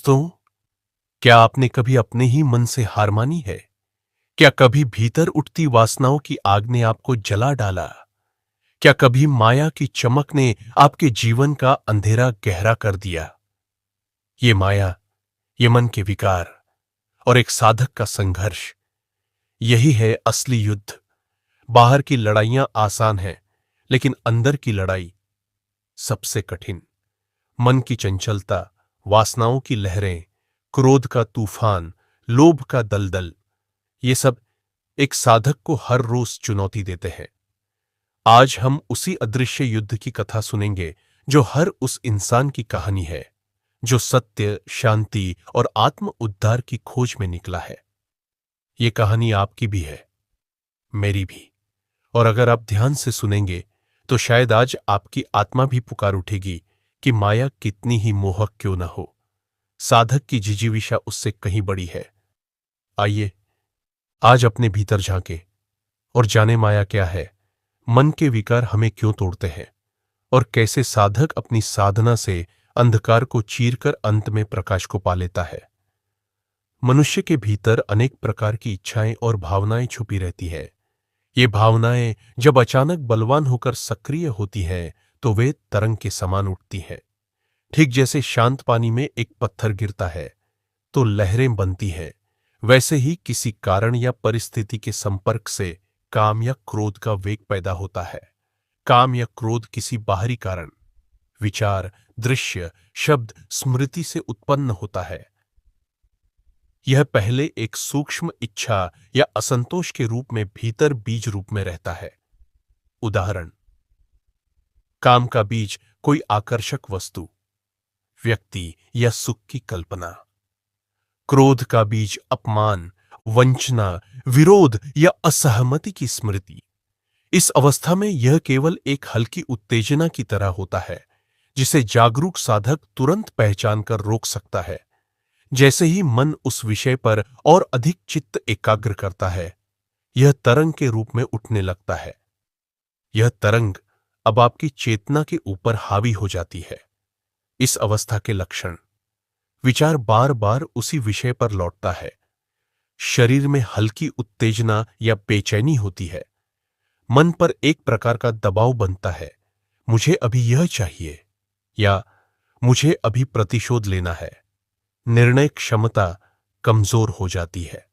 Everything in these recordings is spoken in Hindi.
दोस्तों, क्या आपने कभी अपने ही मन से हार मानी है? क्या कभी भीतर उठती वासनाओं की आग ने आपको जला डाला? क्या कभी माया की चमक ने आपके जीवन का अंधेरा गहरा कर दिया? ये माया, ये मन के विकार और एक साधक का संघर्ष, यही है असली युद्ध। बाहर की लड़ाइयां आसान हैं, लेकिन अंदर की लड़ाई सबसे कठिन। मन की चंचलता, वासनाओं की लहरें, क्रोध का तूफान, लोभ का दलदल, ये सब एक साधक को हर रोज चुनौती देते हैं। आज हम उसी अदृश्य युद्ध की कथा सुनेंगे जो हर उस इंसान की कहानी है जो सत्य, शांति और आत्म उद्धार की खोज में निकला है। ये कहानी आपकी भी है, मेरी भी। और अगर आप ध्यान से सुनेंगे तो शायद आज आपकी आत्मा भी पुकार उठेगी कि माया कितनी ही मोहक क्यों न हो, साधक की जिजीविषा उससे कहीं बड़ी है। आइए आज अपने भीतर झांके और जाने माया क्या है, मन के विकार हमें क्यों तोड़ते हैं और कैसे साधक अपनी साधना से अंधकार को चीरकर अंत में प्रकाश को पा लेता है। मनुष्य के भीतर अनेक प्रकार की इच्छाएं और भावनाएं छुपी रहती है। ये भावनाएं जब अचानक बलवान होकर सक्रिय होती हैं तो वे तरंग के समान उठती हैं। ठीक जैसे शांत पानी में एक पत्थर गिरता है तो लहरें बनती हैं, वैसे ही किसी कारण या परिस्थिति के संपर्क से काम या क्रोध का वेग पैदा होता है। काम या क्रोध किसी बाहरी कारण, विचार, दृश्य, शब्द, स्मृति से उत्पन्न होता है। यह पहले एक सूक्ष्म इच्छा या असंतोष के रूप में भीतर बीज रूप में रहता है। उदाहरण, काम का बीज कोई आकर्षक वस्तु, व्यक्ति या सुख की कल्पना। क्रोध का बीज अपमान, वंचना, विरोध या असहमति की स्मृति। इस अवस्था में यह केवल एक हल्की उत्तेजना की तरह होता है जिसे जागरूक साधक तुरंत पहचान कर रोक सकता है। जैसे ही मन उस विषय पर और अधिक चित्त एकाग्र करता है, यह तरंग के रूप में उठने लगता है। यह तरंग अब आपकी चेतना के ऊपर हावी हो जाती है। इस अवस्था के लक्षण: विचार बार बार उसी विषय पर लौटता है, शरीर में हल्की उत्तेजना या बेचैनी होती है, मन पर एक प्रकार का दबाव बनता है, मुझे अभी यह चाहिए या मुझे अभी प्रतिशोध लेना है। निर्णय क्षमता कमजोर हो जाती है।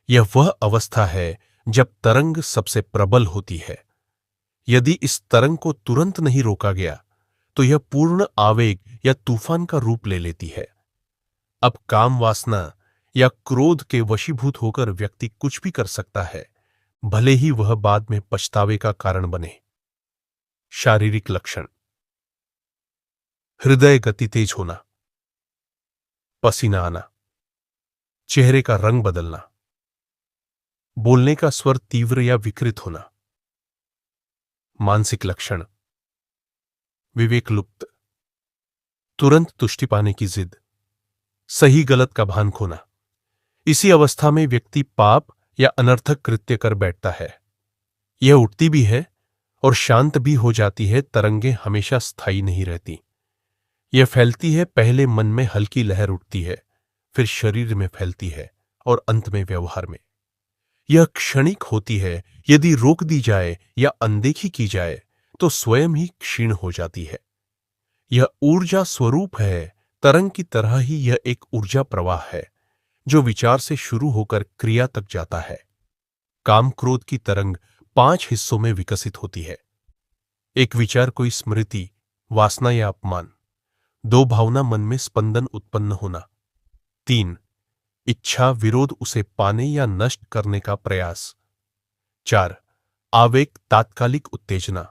यह वह अवस्था है जब तरंग सबसे प्रबल होती है। यदि इस तरंग को तुरंत नहीं रोका गया तो यह पूर्ण आवेग या तूफान का रूप ले लेती है। अब काम वासना या क्रोध के वशीभूत होकर व्यक्ति कुछ भी कर सकता है, भले ही वह बाद में पछतावे का कारण बने। शारीरिक लक्षण: हृदय गति तेज होना, पसीना आना, चेहरे का रंग बदलना, बोलने का स्वर तीव्र या विकृत होना। मानसिक लक्षण: विवेक लुप्त, तुरंत तुष्टि पाने की जिद, सही गलत का भान खोना। इसी अवस्था में व्यक्ति पाप या अनर्थक कृत्य कर बैठता है। यह उठती भी है और शांत भी हो जाती है। तरंगें हमेशा स्थायी नहीं रहती। यह फैलती है, पहले मन में हल्की लहर उठती है, फिर शरीर में फैलती है और अंत में व्यवहार में। यह क्षणिक होती है, यदि रोक दी जाए या अनदेखी की जाए तो स्वयं ही क्षीण हो जाती है। यह ऊर्जा स्वरूप है, तरंग की तरह ही यह एक ऊर्जा प्रवाह है जो विचार से शुरू होकर क्रिया तक जाता है। काम क्रोध की तरंग 5 हिस्सों में विकसित होती है। एक विचार, कोई स्मृति, वासना या अपमान। 2 भावना, मन में स्पंदन उत्पन्न होना। 3 इच्छा, विरोध, उसे पाने या नष्ट करने का प्रयास। 4 आवेग, तात्कालिक उत्तेजना।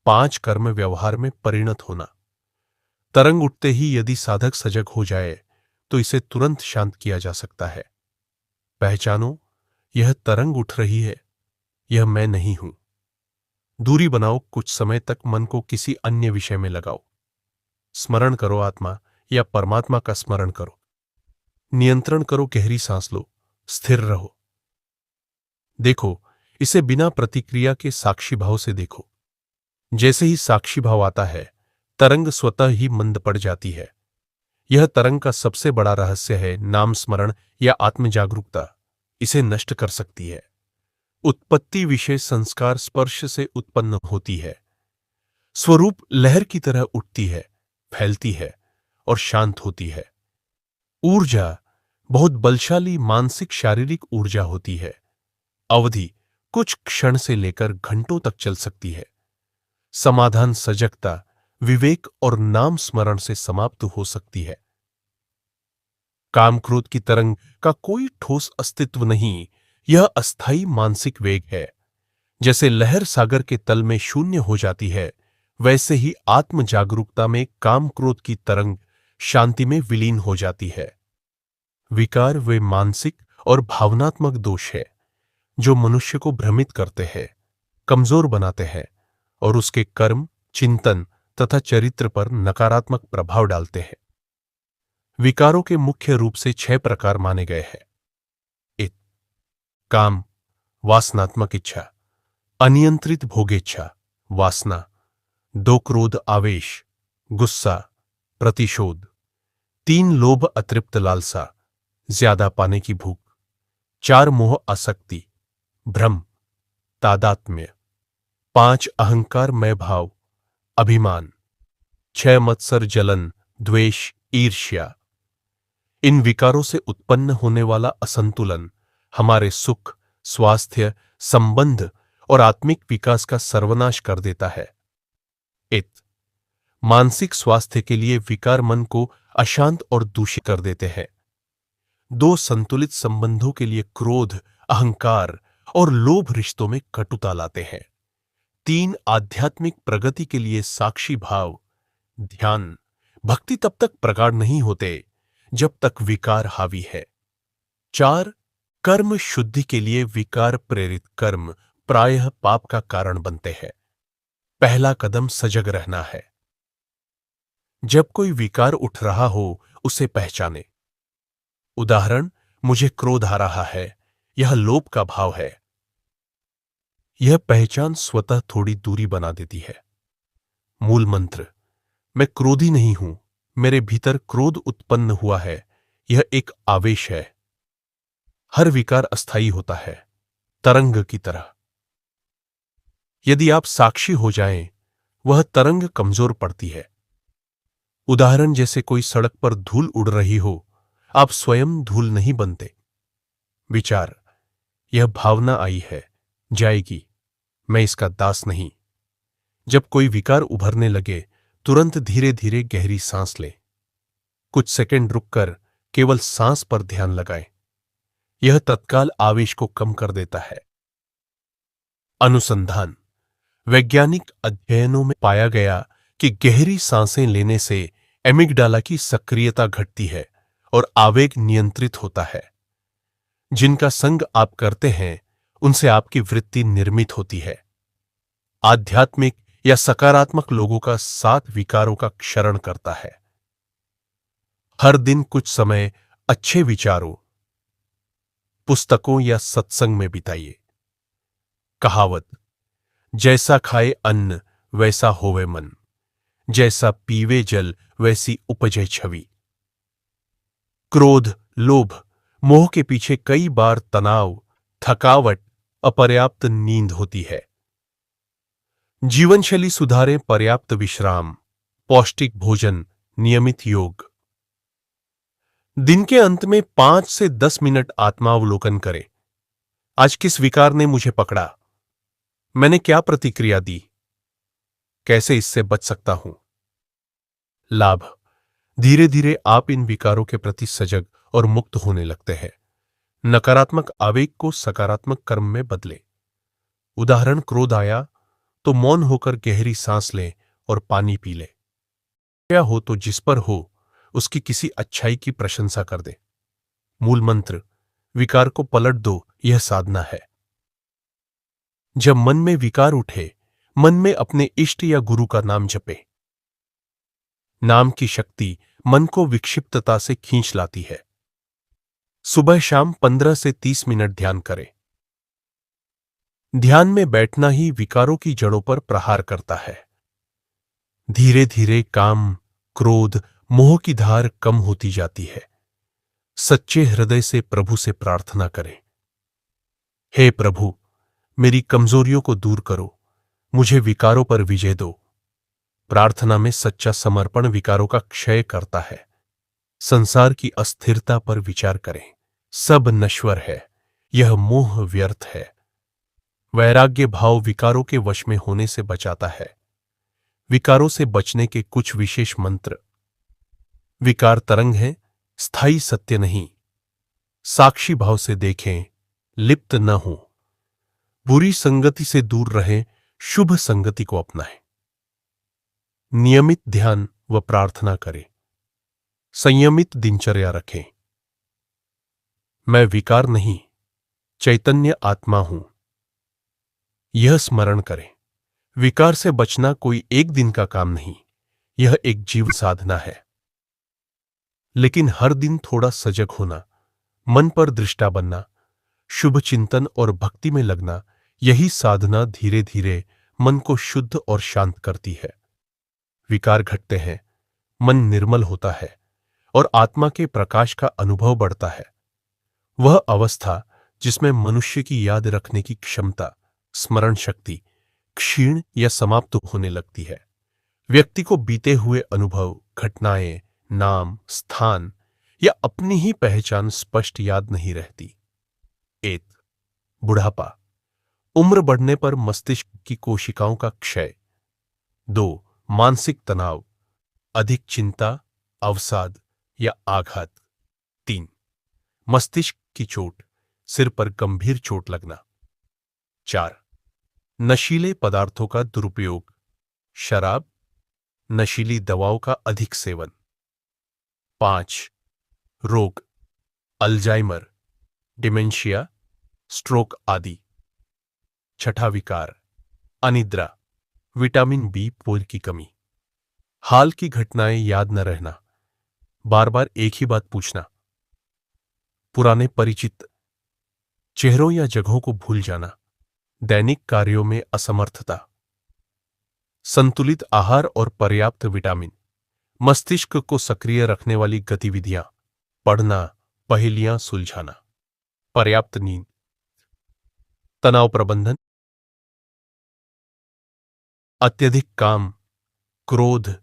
5 कर्म, व्यवहार में परिणत होना। तरंग उठते ही यदि साधक सजग हो जाए तो इसे तुरंत शांत किया जा सकता है। पहचानो, यह तरंग उठ रही है, यह मैं नहीं हूं। दूरी बनाओ, कुछ समय तक मन को किसी अन्य विषय में लगाओ। स्मरण करो आत्मा या परमात्मा का स्मरण करो। नियंत्रण करो, गहरी सांस लो, स्थिर रहो। देखो, इसे बिना प्रतिक्रिया के साक्षी भाव से देखो। जैसे ही साक्षी भाव आता है, तरंग स्वतः ही मंद पड़ जाती है। यह तरंग का सबसे बड़ा रहस्य है। नाम स्मरण या आत्म जागरूकता इसे नष्ट कर सकती है। उत्पत्ति विशेष संस्कार स्पर्श से उत्पन्न होती है। स्वरूप लहर की तरह उठती है, फैलती है और शांत होती है। ऊर्जा बहुत बलशाली मानसिक शारीरिक ऊर्जा होती है। अवधि कुछ क्षण से लेकर घंटों तक चल सकती है। समाधान सजगता, विवेक और नाम स्मरण से समाप्त हो सकती है। काम क्रोध की तरंग का कोई ठोस अस्तित्व नहीं, यह अस्थायी मानसिक वेग है। जैसे लहर सागर के तल में शून्य हो जाती है, वैसे ही आत्म जागरूकता में काम क्रोध की तरंग शांति में विलीन हो जाती है। विकार वे मानसिक और भावनात्मक दोष है जो मनुष्य को भ्रमित करते हैं, कमजोर बनाते हैं और उसके कर्म, चिंतन तथा चरित्र पर नकारात्मक प्रभाव डालते हैं। विकारों के मुख्य रूप से 6 प्रकार माने गए हैं। 1. काम, वासनात्मक इच्छा, अनियंत्रित भोगेच्छा, वासना। 2. क्रोध, आवेश, गुस्सा, प्रतिशोध। 3. लोभ, अतृप्त लालसा, ज्यादा पाने की भूख। 4. मोह, आसक्ति, भ्रम, तादात्म्य। 5. अहंकार मय भाव, अभिमान। 6. मत्सर, जलन, द्वेष, ईर्ष्या। इन विकारों से उत्पन्न होने वाला असंतुलन हमारे सुख, स्वास्थ्य, संबंध और आत्मिक विकास का सर्वनाश कर देता है। मानसिक स्वास्थ्य के लिए विकार मन को अशांत और दूषित कर देते हैं। 2. संतुलित संबंधों के लिए क्रोध, अहंकार और लोभ रिश्तों में कटुता लाते हैं। 3. आध्यात्मिक प्रगति के लिए साक्षी भाव, ध्यान, भक्ति तब तक प्रगाढ़ नहीं होते जब तक विकार हावी है। 4. कर्म शुद्धि के लिए विकार प्रेरित कर्म प्रायः पाप का कारण बनते हैं। पहला कदम सजग रहना है। जब कोई विकार उठ रहा हो, उसे पहचाने। उदाहरण, मुझे क्रोध आ रहा है, यह लोभ का भाव है। यह पहचान स्वतः थोड़ी दूरी बना देती है। मूल मंत्र, मैं क्रोधी नहीं हूं, मेरे भीतर क्रोध उत्पन्न हुआ है, यह एक आवेश है। हर विकार अस्थायी होता है, तरंग की तरह। यदि आप साक्षी हो जाएं, वह तरंग कमजोर पड़ती है। उदाहरण, जैसे कोई सड़क पर धूल उड़ रही हो, आप स्वयं धूल नहीं बनते। विचार, यह भावना आई है, जाएगी, मैं इसका दास नहीं। जब कोई विकार उभरने लगे, तुरंत धीरे धीरे गहरी सांस लें। कुछ सेकंड रुककर केवल सांस पर ध्यान लगाएं। यह तत्काल आवेश को कम कर देता है। अनुसंधान, वैज्ञानिक अध्ययनों में पाया गया कि गहरी सांसें लेने से एमिगडाला की सक्रियता घटती है और आवेग नियंत्रित होता है। जिनका संग आप करते हैं, उनसे आपकी वृत्ति निर्मित होती है। आध्यात्मिक या सकारात्मक लोगों का साथ विकारों का क्षरण करता है। हर दिन कुछ समय अच्छे विचारों, पुस्तकों या सत्संग में बिताइए। कहावत, जैसा खाए अन्न वैसा होवे मन, जैसा पीवे जल वैसी उपजे छवि। क्रोध, लोभ, मोह के पीछे कई बार तनाव, थकावट, अपर्याप्त नींद होती है। जीवनशैली सुधारें, पर्याप्त विश्राम, पौष्टिक भोजन, नियमित योग। दिन के अंत में 5 से 10 मिनट आत्मावलोकन करें। आज किस विकार ने मुझे पकड़ा? मैंने क्या प्रतिक्रिया दी? कैसे इससे बच सकता हूं? लाभ, धीरे धीरे आप इन विकारों के प्रति सजग और मुक्त होने लगते हैं। नकारात्मक आवेग को सकारात्मक कर्म में बदलें। उदाहरण, क्रोध आया तो मौन होकर गहरी सांस लें और पानी पी लें। क्या हो तो जिस पर हो, उसकी किसी अच्छाई की प्रशंसा कर दे। मूल मंत्र, विकार को पलट दो, यह साधना है। जब मन में विकार उठे, मन में अपने इष्ट या गुरु का नाम जपे। नाम की शक्ति मन को विक्षिप्तता से खींच लाती है। सुबह शाम 15 से 30 मिनट ध्यान करें। ध्यान में बैठना ही विकारों की जड़ों पर प्रहार करता है। धीरे धीरे काम, क्रोध, मोह की धार कम होती जाती है। सच्चे हृदय से प्रभु से प्रार्थना करें, हे प्रभु, मेरी कमजोरियों को दूर करो, मुझे विकारों पर विजय दो। प्रार्थना में सच्चा समर्पण विकारों का क्षय करता है। संसार की अस्थिरता पर विचार करें। सब नश्वर है, यह मोह व्यर्थ है। वैराग्य भाव विकारों के वश में होने से बचाता है। विकारों से बचने के कुछ विशेष मंत्र। विकार तरंग है, स्थायी सत्य नहीं। साक्षी भाव से देखें, लिप्त न हो। बुरी संगति से दूर रहें, शुभ संगति को अपनाएं। नियमित ध्यान व प्रार्थना करें। संयमित दिनचर्या रखें। मैं विकार नहीं, चैतन्य आत्मा हूं, यह स्मरण करें। विकार से बचना कोई एक दिन का काम नहीं, यह एक जीवन साधना है। लेकिन हर दिन थोड़ा सजग होना, मन पर दृष्टा बनना, शुभ चिंतन और भक्ति में लगना, यही साधना धीरे धीरे मन को शुद्ध और शांत करती है। विकार घटते हैं, मन निर्मल होता है और आत्मा के प्रकाश का अनुभव बढ़ता है। वह अवस्था जिसमें मनुष्य की याद रखने की क्षमता, स्मरण शक्ति क्षीण या समाप्त होने लगती है। व्यक्ति को बीते हुए अनुभव, घटनाएं, नाम, स्थान या अपनी ही पहचान स्पष्ट याद नहीं रहती। 1. बुढ़ापा, उम्र बढ़ने पर मस्तिष्क की कोशिकाओं का क्षय। 2. मानसिक तनाव, अधिक चिंता, अवसाद या आघात। 3. मस्तिष्क की चोट, सिर पर गंभीर चोट लगना। 4. नशीले पदार्थों का दुरुपयोग, शराब, नशीली दवाओं का अधिक सेवन। 5. रोग, अल्जाइमर, डिमेंशिया, स्ट्रोक आदि। 6. विकार, अनिद्रा, विटामिन B12 की कमी, हाल की घटनाएं याद न रहना, बार बार एक ही बात पूछना, पुराने परिचित चेहरों या जगहों को भूल जाना, दैनिक कार्यों में असमर्थता। संतुलित आहार और पर्याप्त विटामिन, मस्तिष्क को सक्रिय रखने वाली गतिविधियां, पढ़ना, पहेलियां सुलझाना। पर्याप्त नींद, तनाव प्रबंधन, अत्यधिक काम, क्रोध,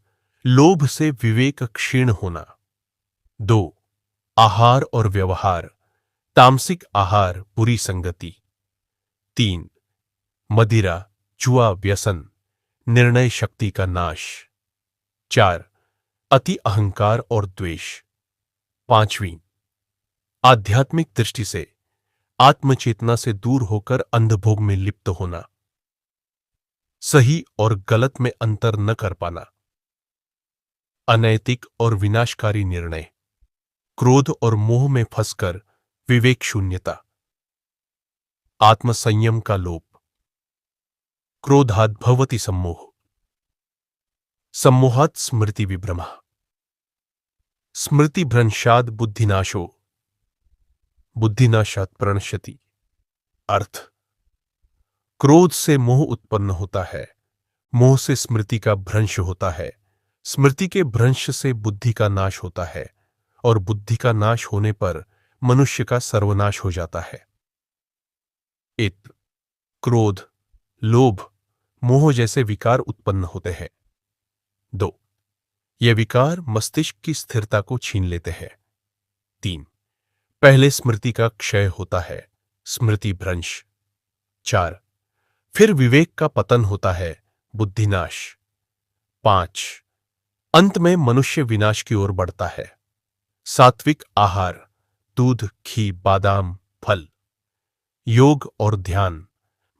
लोभ से विवेक क्षीण होना। 2. आहार और व्यवहार, तामसिक आहार, बुरी संगति। 3. मदिरा, जुआ, व्यसन, निर्णय शक्ति का नाश। 4. अति अहंकार और द्वेष। 5. आध्यात्मिक दृष्टि से आत्मचेतना से दूर होकर अंधभोग में लिप्त होना, सही और गलत में अंतर न कर पाना, अनैतिक और विनाशकारी निर्णय, क्रोध और मोह में फंसकर विवेक शून्यता, आत्मसंयम का लोप, क्रोधात् भवति सम्मोह, सम्मोहात् स्मृति विभ्रमः, स्मृति भ्रंशात् बुद्धिनाशो, बुद्धिनाशात् प्रणश्यति। अर्थ, क्रोध से मोह उत्पन्न होता है, मोह से स्मृति का भ्रंश होता है, स्मृति के भ्रंश से बुद्धि का नाश होता है और बुद्धि का नाश होने पर मनुष्य का सर्वनाश हो जाता है। 1. क्रोध, लोभ, मोह जैसे विकार उत्पन्न होते हैं। 2. ये विकार मस्तिष्क की स्थिरता को छीन लेते हैं। 3. पहले स्मृति का क्षय होता है, स्मृति भ्रंश। 4. फिर विवेक का पतन होता है, बुद्धिनाश। 5. अंत में मनुष्य विनाश की ओर बढ़ता है। सात्विक आहार, दूध, घी, बादाम, फल, योग और ध्यान,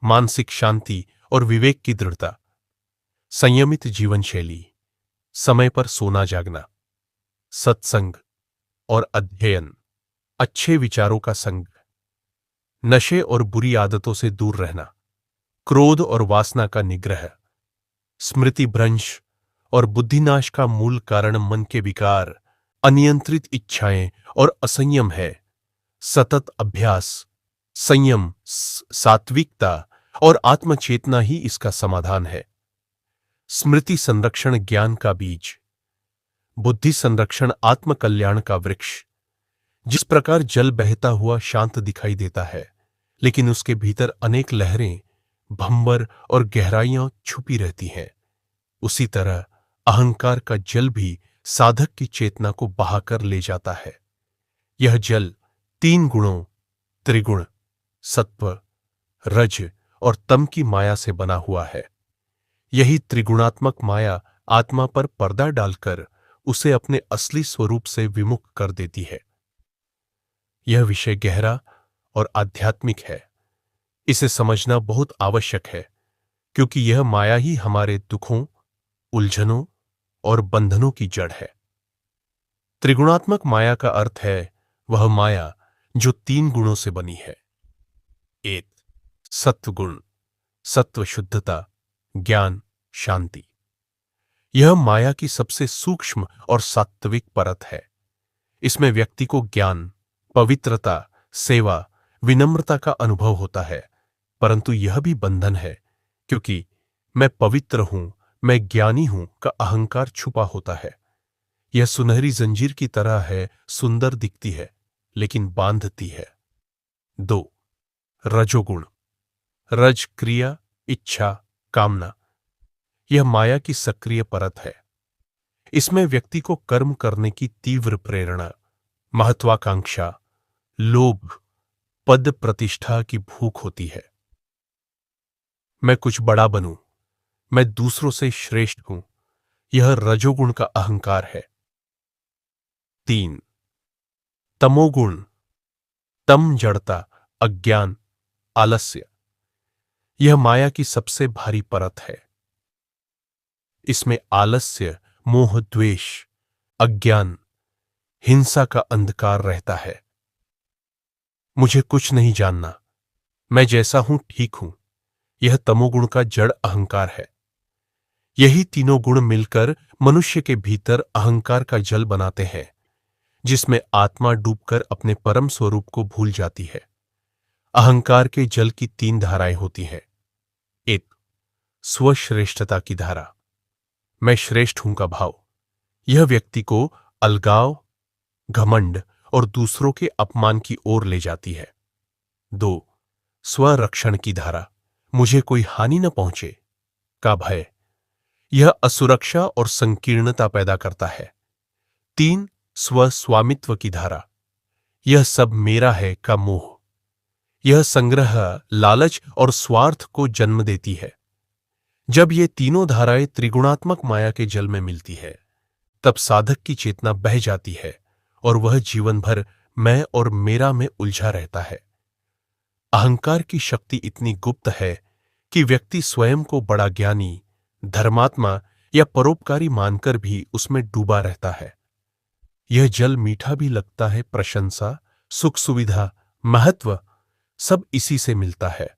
मानसिक शांति और विवेक की दृढ़ता, संयमित जीवन शैली, समय पर सोना जागना, सत्संग और अध्ययन, अच्छे विचारों का संग, नशे और बुरी आदतों से दूर रहना, क्रोध और वासना का निग्रह, स्मृति भ्रंश और बुद्धिनाश का मूल कारण मन के विकार, अनियंत्रित इच्छाएं और असंयम है। सतत अभ्यास, संयम, सात्विकता और आत्मचेतना ही इसका समाधान है। स्मृति संरक्षण ज्ञान का बीज, बुद्धि संरक्षण आत्म कल्याण का वृक्ष। जिस प्रकार जल बहता हुआ शांत दिखाई देता है, लेकिन उसके भीतर अनेक लहरें, भंवर और गहराइयां छुपी रहती हैं, उसी तरह अहंकार का जल भी साधक की चेतना को बहाकर ले जाता है। यह जल 3 गुणों त्रिगुण, सत्व, रज और तम की माया से बना हुआ है। यही त्रिगुणात्मक माया आत्मा पर पर्दा डालकर उसे अपने असली स्वरूप से विमुख कर देती है। यह विषय गहरा और आध्यात्मिक है। इसे समझना बहुत आवश्यक है, क्योंकि यह माया ही हमारे दुखों, उलझनों और बंधनों की जड़ है। त्रिगुणात्मक माया का अर्थ है वह माया जो 3 गुणों से बनी है। 1. सत्व गुण, सत्व शुद्धता, ज्ञान, शांति। यह माया की सबसे सूक्ष्म और सात्विक परत है। इसमें व्यक्ति को ज्ञान, पवित्रता, सेवा, विनम्रता का अनुभव होता है, परंतु यह भी बंधन है, क्योंकि मैं पवित्र हूं, मैं ज्ञानी हूं का अहंकार छुपा होता है। यह सुनहरी जंजीर की तरह है, सुंदर दिखती है लेकिन बांधती है। 2. रजोगुण, रज क्रिया, इच्छा, कामना। यह माया की सक्रिय परत है। इसमें व्यक्ति को कर्म करने की तीव्र प्रेरणा, महत्वाकांक्षा, लोभ, पद प्रतिष्ठा की भूख होती है। मैं कुछ बड़ा बनूं, मैं दूसरों से श्रेष्ठ हूं, यह रजोगुण का अहंकार है। 3. तमोगुण, तम जड़ता, अज्ञान, आलस्य। यह माया की सबसे भारी परत है। इसमें आलस्य, मोह, द्वेष, अज्ञान, हिंसा का अंधकार रहता है। मुझे कुछ नहीं जानना, मैं जैसा हूं ठीक हूं, यह तमोगुण का जड़ अहंकार है। यही तीनों गुण मिलकर मनुष्य के भीतर अहंकार का जल बनाते हैं, जिसमें आत्मा डूबकर अपने परम स्वरूप को भूल जाती है। अहंकार के जल की 3 धाराएं होती हैं। 1. स्वश्रेष्ठता की धारा, मैं श्रेष्ठ हूं का भाव। यह व्यक्ति को अलगाव, घमंड और दूसरों के अपमान की ओर ले जाती है। 2. स्वरक्षण की धारा, मुझे कोई हानि न पहुंचे का भय। यह असुरक्षा और संकीर्णता पैदा करता है। 3. स्वस्वामित्व की धारा, यह सब मेरा है का मोह। यह संग्रह, लालच और स्वार्थ को जन्म देती है। जब ये तीनों धाराएं त्रिगुणात्मक माया के जल में मिलती है, तब साधक की चेतना बह जाती है और वह जीवन भर मैं और मेरा में उलझा रहता है। अहंकार की शक्ति इतनी गुप्त है कि व्यक्ति स्वयं को बड़ा ज्ञानी, धर्मात्मा या परोपकारी मानकर भी उसमें डूबा रहता है। यह जल मीठा भी लगता है, प्रशंसा, सुख सुविधा, महत्व सब इसी से मिलता है,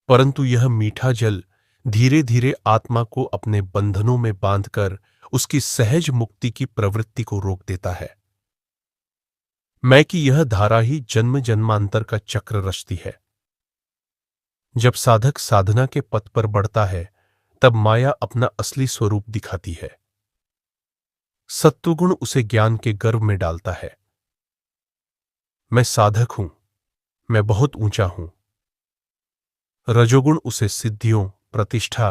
परंतु यह मीठा जल धीरे धीरे आत्मा को अपने बंधनों में बांधकर उसकी सहज मुक्ति की प्रवृत्ति को रोक देता है। मैं की यह धारा ही जन्म जन्मांतर का चक्र रचती है। जब साधक साधना के पथ पर बढ़ता है, तब माया अपना असली स्वरूप दिखाती है। सत्वगुण उसे ज्ञान के गर्भ में डालता है। मैं साधक हूं, मैं बहुत ऊंचा हूं। रजोगुण उसे सिद्धियों, प्रतिष्ठा,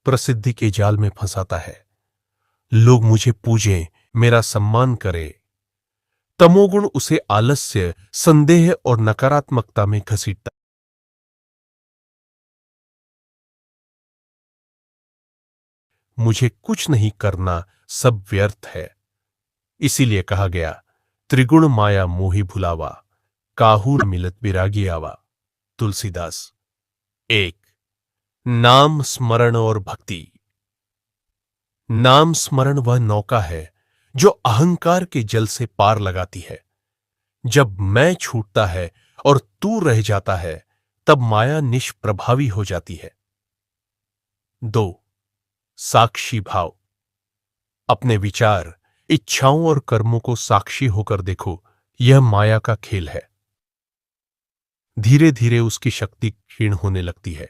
प्रसिद्धि के जाल में फंसाता है। लोग मुझे पूजें, मेरा सम्मान करें। तमोगुण उसे आलस्य, संदेह और नकारात्मकता में घसीटता। मुझे कुछ नहीं करना, सब व्यर्थ है। इसीलिए कहा गया, त्रिगुण माया मोहि भुलावा, काहू न मिलत विरागी आवा। तुलसीदास। 1. नाम स्मरण और भक्ति। नाम स्मरण वह नौका है जो अहंकार के जल से पार लगाती है। जब मैं छूटता है और तू रह जाता है, तब माया निष्प्रभावी हो जाती है। 2. साक्षी भाव। अपने विचार, इच्छाओं और कर्मों को साक्षी होकर देखो, यह माया का खेल है। धीरे धीरे उसकी शक्ति क्षीण होने लगती है।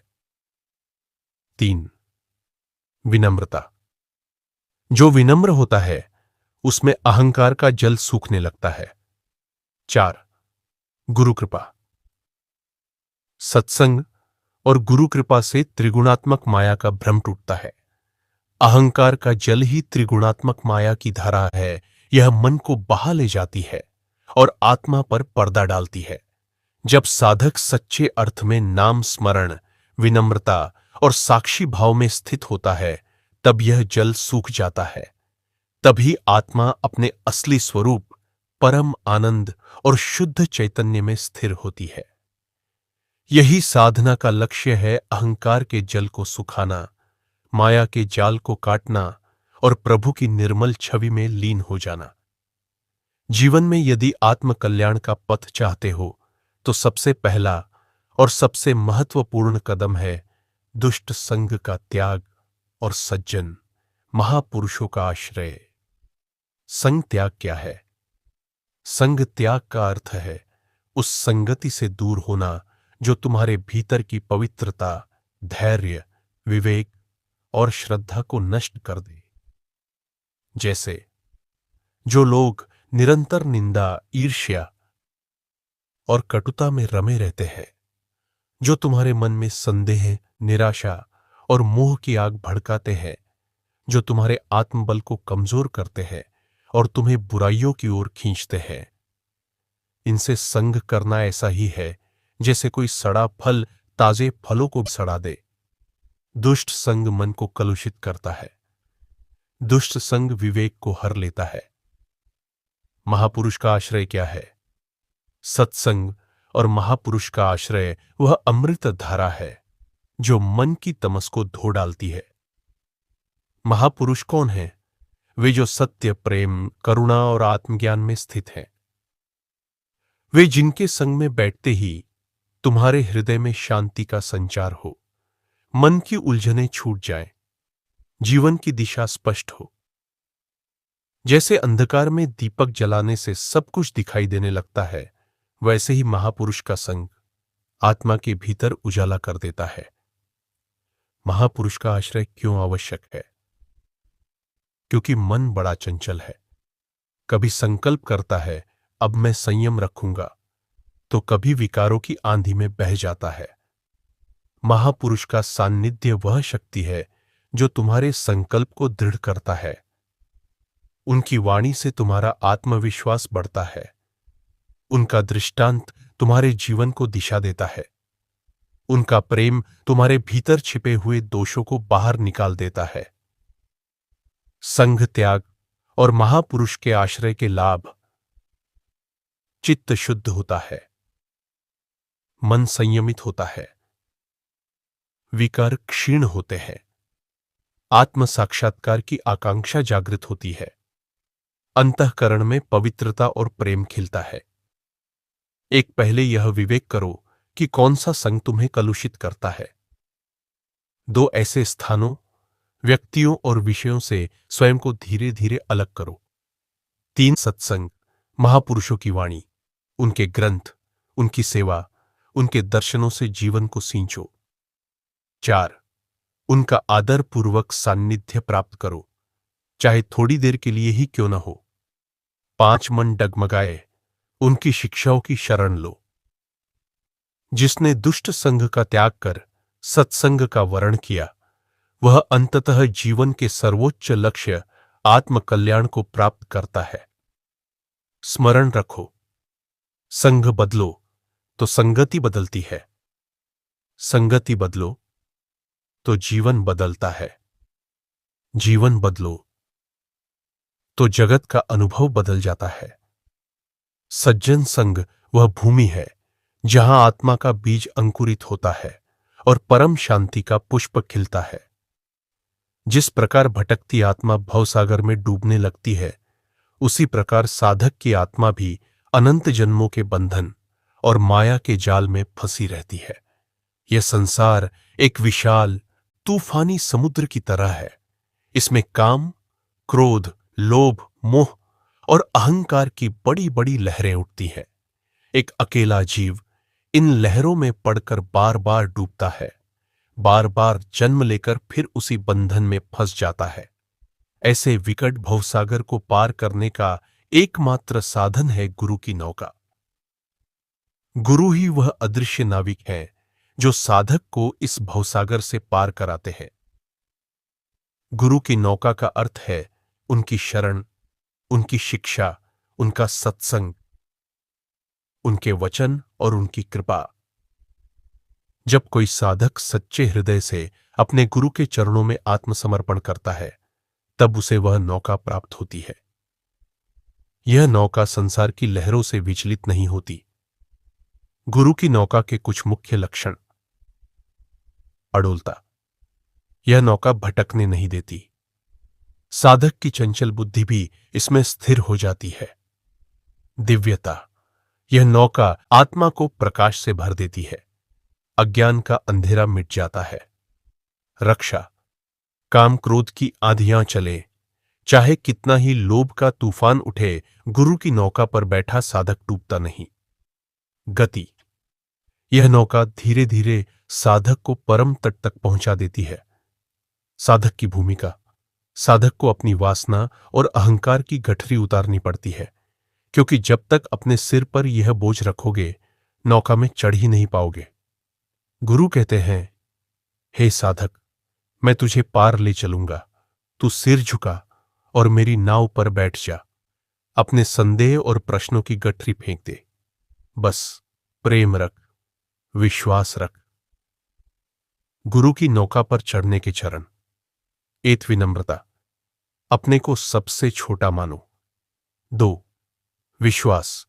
3. विनम्रता। जो विनम्र होता है उसमें अहंकार का जल सूखने लगता है। 4. गुरु कृपा। सत्संग और गुरु कृपा से त्रिगुणात्मक माया का भ्रम टूटता है। अहंकार का जल ही त्रिगुणात्मक माया की धारा है। यह मन को बहा ले जाती है और आत्मा पर पर्दा डालती है। जब साधक सच्चे अर्थ में नाम स्मरण, विनम्रता और साक्षी भाव में स्थित होता है, तब यह जल सूख जाता है। तभी आत्मा अपने असली स्वरूप, परम आनंद और शुद्ध चैतन्य में स्थिर होती है। यही साधना का लक्ष्य है, अहंकार के जल को सुखाना, माया के जाल को काटना और प्रभु की निर्मल छवि में लीन हो जाना। जीवन में यदि आत्म कल्याण का पथ चाहते हो तो सबसे पहला और सबसे महत्वपूर्ण कदम है दुष्ट संग का त्याग और सज्जन महापुरुषों का आश्रय। संग त्याग क्या है? संग त्याग का अर्थ है उस संगति से दूर होना जो तुम्हारे भीतर की पवित्रता, धैर्य, विवेक और श्रद्धा को नष्ट कर दे। जैसे जो लोग निरंतर निंदा, ईर्ष्या और कटुता में रमे रहते हैं, जो तुम्हारे मन में संदेह, निराशा और मोह की आग भड़काते हैं, जो तुम्हारे आत्मबल को कमजोर करते हैं और तुम्हें बुराइयों की ओर खींचते हैं। इनसे संग करना ऐसा ही है जैसे कोई सड़ा फल ताजे फलों को सड़ा दे। दुष्ट संग मन को कलुषित करता है। दुष्ट संग विवेक को हर लेता है। महापुरुष का आश्रय क्या है? सत्संग और महापुरुष का आश्रय वह अमृत धारा है जो मन की तमस को धो डालती है। महापुरुष कौन है? वे जो सत्य, प्रेम, करुणा और आत्मज्ञान में स्थित हैं। वे जिनके संग में बैठते ही तुम्हारे हृदय में शांति का संचार हो, मन की उलझनें छूट जाएं, जीवन की दिशा स्पष्ट हो। जैसे अंधकार में दीपक जलाने से सब कुछ दिखाई देने लगता है, वैसे ही महापुरुष का संग आत्मा के भीतर उजाला कर देता है। महापुरुष का आश्रय क्यों आवश्यक है? क्योंकि मन बड़ा चंचल है। कभी संकल्प करता है अब मैं संयम रखूंगा, तो कभी विकारों की आंधी में बह जाता है। महापुरुष का सान्निध्य वह शक्ति है जो तुम्हारे संकल्प को दृढ़ करता है। उनकी वाणी से तुम्हारा आत्मविश्वास बढ़ता है। उनका दृष्टांत तुम्हारे जीवन को दिशा देता है। उनका प्रेम तुम्हारे भीतर छिपे हुए दोषों को बाहर निकाल देता है। संघ त्याग और महापुरुष के आश्रय के लाभ: चित्त शुद्ध होता है, मन संयमित होता है, विकार क्षीण होते हैं, आत्म साक्षात्कार की आकांक्षा जागृत होती है, अंतःकरण में पवित्रता और प्रेम खिलता है। एक पहले यह विवेक करो कि कौन सा संग तुम्हें कलुषित करता है। 2 ऐसे स्थानों, व्यक्तियों और विषयों से स्वयं को धीरे धीरे अलग करो। 3 सत्संग, महापुरुषों की वाणी, उनके ग्रंथ, उनकी सेवा, उनके दर्शनों से जीवन को सींचो। 4 उनका आदरपूर्वक सान्निध्य प्राप्त करो, चाहे थोड़ी देर के लिए ही क्यों न हो। 5 मन डगमगाए, उनकी शिक्षाओं की शरण लो। जिसने दुष्ट संघ का त्याग कर सत्संग का वरण किया, वह अंततः जीवन के सर्वोच्च लक्ष्य आत्मकल्याण को प्राप्त करता है। स्मरण रखो, संघ बदलो तो संगति बदलती है, संगति बदलो तो जीवन बदलता है, जीवन बदलो तो जगत का अनुभव बदल जाता है। सज्जन संग वह भूमि है जहां आत्मा का बीज अंकुरित होता है और परम शांति का पुष्प खिलता है। जिस प्रकार भटकती आत्मा भवसागर में डूबने लगती है, उसी प्रकार साधक की आत्मा भी अनंत जन्मों के बंधन और माया के जाल में फंसी रहती है। यह संसार एक विशाल तूफानी समुद्र की तरह है। इसमें काम, क्रोध, लोभ, मोह और अहंकार की बड़ी बड़ी लहरें उठती हैं। एक अकेला जीव इन लहरों में पड़कर बार बार डूबता है, बार बार जन्म लेकर फिर उसी बंधन में फंस जाता है। ऐसे विकट भवसागर को पार करने का एकमात्र साधन है गुरु की नौका। गुरु ही वह अदृश्य नाविक है जो साधक को इस भवसागर से पार कराते हैं। गुरु की नौका का अर्थ है उनकी शरण, उनकी शिक्षा, उनका सत्संग, उनके वचन और उनकी कृपा। जब कोई साधक सच्चे हृदय से अपने गुरु के चरणों में आत्मसमर्पण करता है, तब उसे वह नौका प्राप्त होती है। यह नौका संसार की लहरों से विचलित नहीं होती। गुरु की नौका के कुछ मुख्य लक्षण। अडोलता, यह नौका भटकने नहीं देती। साधक की चंचल बुद्धि भी इसमें स्थिर हो जाती है। दिव्यता, यह नौका आत्मा को प्रकाश से भर देती है। अज्ञान का अंधेरा मिट जाता है। रक्षा, काम क्रोध की आंधियां चले, चाहे कितना ही लोभ का तूफान उठे, गुरु की नौका पर बैठा साधक डूबता नहीं। गति, यह नौका धीरे धीरे साधक को परम तट तक पहुंचा देती है। साधक की भूमिका, साधक को अपनी वासना और अहंकार की गठरी उतारनी पड़ती है, क्योंकि जब तक अपने सिर पर यह बोझ रखोगे, नौका में चढ़ ही नहीं पाओगे। गुरु कहते हैं, हे साधक, मैं तुझे पार ले चलूंगा, तू सिर झुका और मेरी नाव पर बैठ जा। अपने संदेह और प्रश्नों की गठरी फेंक दे। बस प्रेम रख, विश्वास रख। गुरु की नौका पर चढ़ने के चरण। एक, विनम्रता, अपने को सबसे छोटा मानो। 2, विश्वास,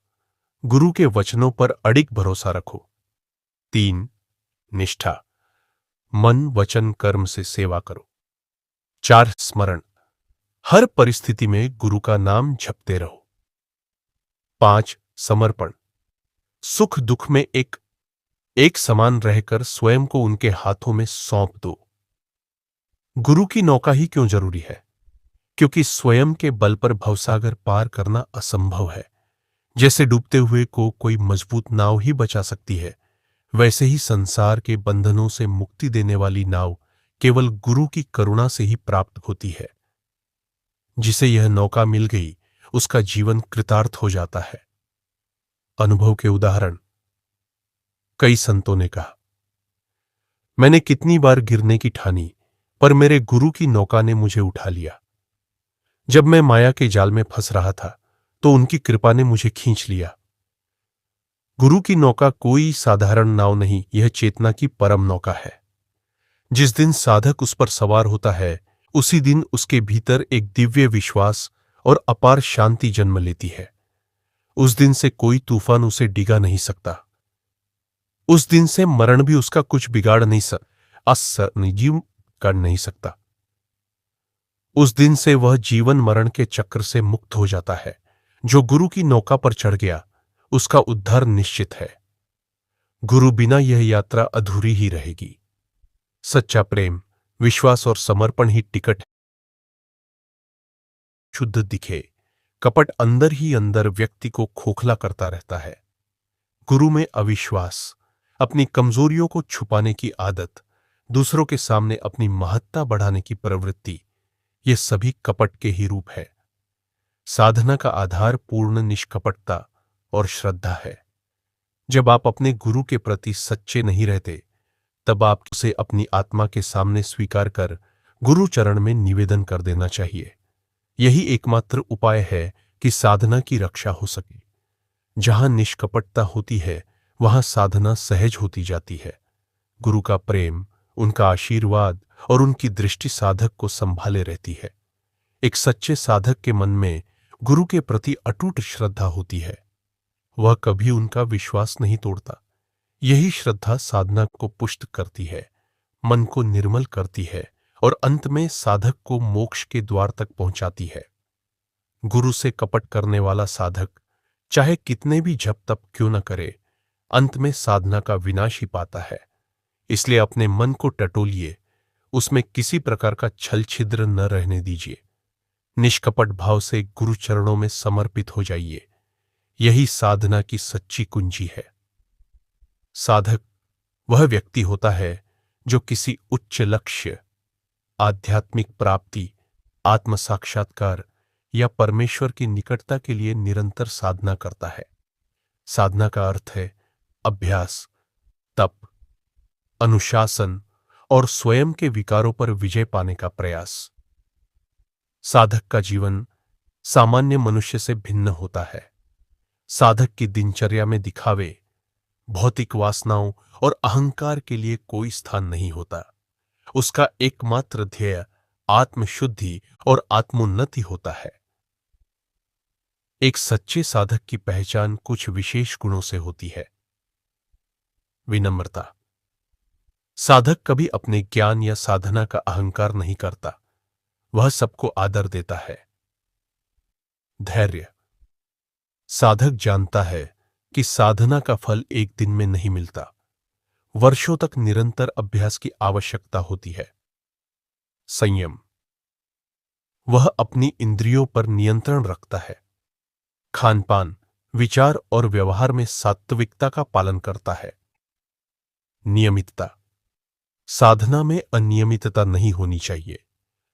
गुरु के वचनों पर अडिग भरोसा रखो। 3, निष्ठा, मन वचन कर्म से सेवा करो। 4, स्मरण, हर परिस्थिति में गुरु का नाम जपते रहो। 5, समर्पण, सुख दुख में एक समान रहकर स्वयं को उनके हाथों में सौंप दो। गुरु की नौका ही क्यों जरूरी है? क्योंकि स्वयं के बल पर भवसागर पार करना असंभव है। जैसे डूबते हुए को कोई मजबूत नाव ही बचा सकती है, वैसे ही संसार के बंधनों से मुक्ति देने वाली नाव केवल गुरु की करुणा से ही प्राप्त होती है। जिसे यह नौका मिल गई, उसका जीवन कृतार्थ हो जाता है। अनुभव के उदाहरण। कई संतों ने कहा, मैंने कितनी बार गिरने की ठानी, पर मेरे गुरु की नौका ने मुझे उठा लिया। जब मैं माया के जाल में फंस रहा था, तो उनकी कृपा ने मुझे खींच लिया। गुरु की नौका कोई साधारण नाव नहीं, यह चेतना की परम नौका है। जिस दिन साधक उस पर सवार होता है, उसी दिन उसके भीतर एक दिव्य विश्वास और अपार शांति जन्म लेती है। उस दिन से कोई तूफान उसे डिगा नहीं सकता। उस दिन से मरण भी उसका कुछ बिगाड़ नहीं निर्जीव कर नहीं सकता। उस दिन से वह जीवन मरण के चक्र से मुक्त हो जाता है। जो गुरु की नौका पर चढ़ गया, उसका उद्धार निश्चित है। गुरु बिना यह यात्रा अधूरी ही रहेगी। सच्चा प्रेम, विश्वास और समर्पण ही टिकट है। शुद्ध दिखे, कपट अंदर ही अंदर व्यक्ति को खोखला करता रहता है। गुरु में अविश्वास, अपनी कमजोरियों को छुपाने की आदत, दूसरों के सामने अपनी महत्ता बढ़ाने की प्रवृत्ति, ये सभी कपट के ही रूप है। साधना का आधार पूर्ण निष्कपटता और श्रद्धा है। जब आप अपने गुरु के प्रति सच्चे नहीं रहते, तब आप उसे अपनी आत्मा के सामने स्वीकार कर गुरु चरण में निवेदन कर देना चाहिए। यही एकमात्र उपाय है कि साधना की रक्षा हो सके। जहां निष्कपटता होती है, वहां साधना सहज होती जाती है। गुरु का प्रेम, उनका आशीर्वाद और उनकी दृष्टि साधक को संभाले रहती है। एक सच्चे साधक के मन में गुरु के प्रति अटूट श्रद्धा होती है। वह कभी उनका विश्वास नहीं तोड़ता। यही श्रद्धा साधना को पुष्ट करती है, मन को निर्मल करती है और अंत में साधक को मोक्ष के द्वार तक पहुंचाती है। गुरु से कपट करने वाला साधक चाहे कितने भी जप तप क्यों न करे, अंत में साधना का विनाश ही पाता है। इसलिए अपने मन को टटोलिए, उसमें किसी प्रकार का छल छिद्र न रहने दीजिए। निष्कपट भाव से गुरु चरणों में समर्पित हो जाइए। यही साधना की सच्ची कुंजी है। साधक वह व्यक्ति होता है जो किसी उच्च लक्ष्य, आध्यात्मिक प्राप्ति आत्म साक्षात्कार या परमेश्वर की निकटता के लिए निरंतर साधना करता है। साधना का अर्थ है अभ्यास, तप, अनुशासन और स्वयं के विकारों पर विजय पाने का प्रयास। साधक का जीवन सामान्य मनुष्य से भिन्न होता है। साधक की दिनचर्या में दिखावे, भौतिक वासनाओं और अहंकार के लिए कोई स्थान नहीं होता। उसका एकमात्र ध्येय आत्मशुद्धि और आत्मोन्नति होता है। एक सच्चे साधक की पहचान कुछ विशेष गुणों से होती है। विनम्रता। साधक कभी अपने ज्ञान या साधना का अहंकार नहीं करता, वह सबको आदर देता है। धैर्य। साधक जानता है कि साधना का फल एक दिन में नहीं मिलता, वर्षों तक निरंतर अभ्यास की आवश्यकता होती है। संयम। वह अपनी इंद्रियों पर नियंत्रण रखता है, खानपान, विचार और व्यवहार में सात्विकता का पालन करता है। नियमितता। साधना में अनियमितता नहीं होनी चाहिए।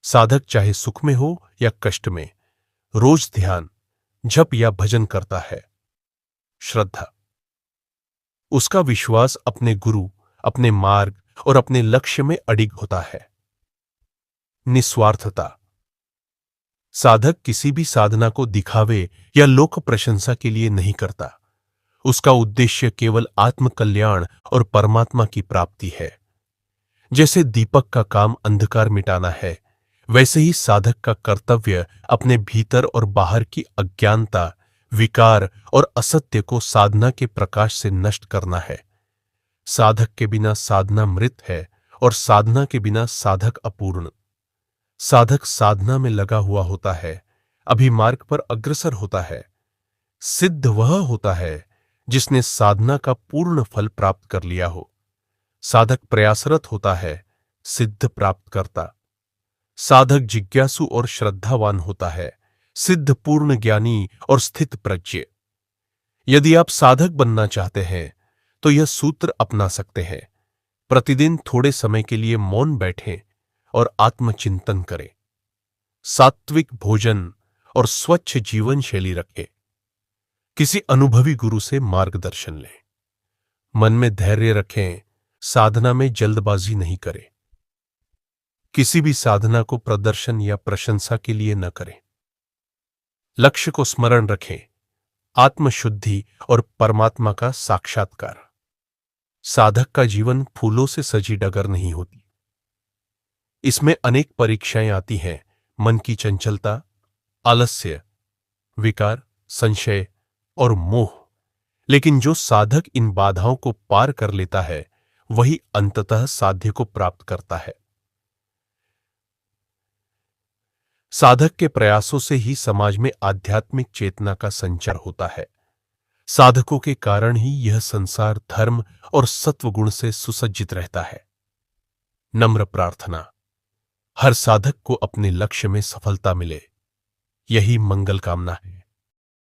साधक चाहे सुख में हो या कष्ट में रोज ध्यान, जप या भजन करता है। श्रद्धा। उसका विश्वास अपने गुरु, अपने मार्ग और अपने लक्ष्य में अडिग होता है। निस्वार्थता। साधक किसी भी साधना को दिखावे या लोक प्रशंसा के लिए नहीं करता। उसका उद्देश्य केवल आत्म कल्याण और परमात्मा की प्राप्ति है। जैसे दीपक का काम अंधकार मिटाना है, वैसे ही साधक का कर्तव्य अपने भीतर और बाहर की अज्ञानता, विकार और असत्य को साधना के प्रकाश से नष्ट करना है। साधक के बिना साधना मृत है और साधना के बिना साधक अपूर्ण। साधक साधना में लगा हुआ होता है, अभी मार्ग पर अग्रसर होता है। सिद्ध वह होता है जिसने साधना का पूर्ण फल प्राप्त कर लिया हो। साधक प्रयासरत होता है, सिद्ध प्राप्त करता। साधक जिज्ञासु और श्रद्धावान होता है, सिद्ध पूर्ण ज्ञानी और स्थित प्रज्ञ। यदि आप साधक बनना चाहते हैं तो यह सूत्र अपना सकते हैं। प्रतिदिन थोड़े समय के लिए मौन बैठें और आत्मचिंतन करें। सात्विक भोजन और स्वच्छ जीवन शैली रखें। किसी अनुभवी गुरु से मार्गदर्शन लें। मन में धैर्य रखें, साधना में जल्दबाजी नहीं करें। किसी भी साधना को प्रदर्शन या प्रशंसा के लिए न करें। लक्ष्य को स्मरण रखें, आत्मशुद्धि और परमात्मा का साक्षात्कार। साधक का जीवन फूलों से सजी डगर नहीं होती। इसमें अनेक परीक्षाएं आती हैं, मन की चंचलता, आलस्य, विकार, संशय और मोह। लेकिन जो साधक इन बाधाओं को पार कर लेता है, वही अंततः साध्य को प्राप्त करता है। साधक के प्रयासों से ही समाज में आध्यात्मिक चेतना का संचार होता है। साधकों के कारण ही यह संसार धर्म और सत्वगुण से सुसज्जित रहता है। नम्र प्रार्थना। हर साधक को अपने लक्ष्य में सफलता मिले, यही मंगल कामना है।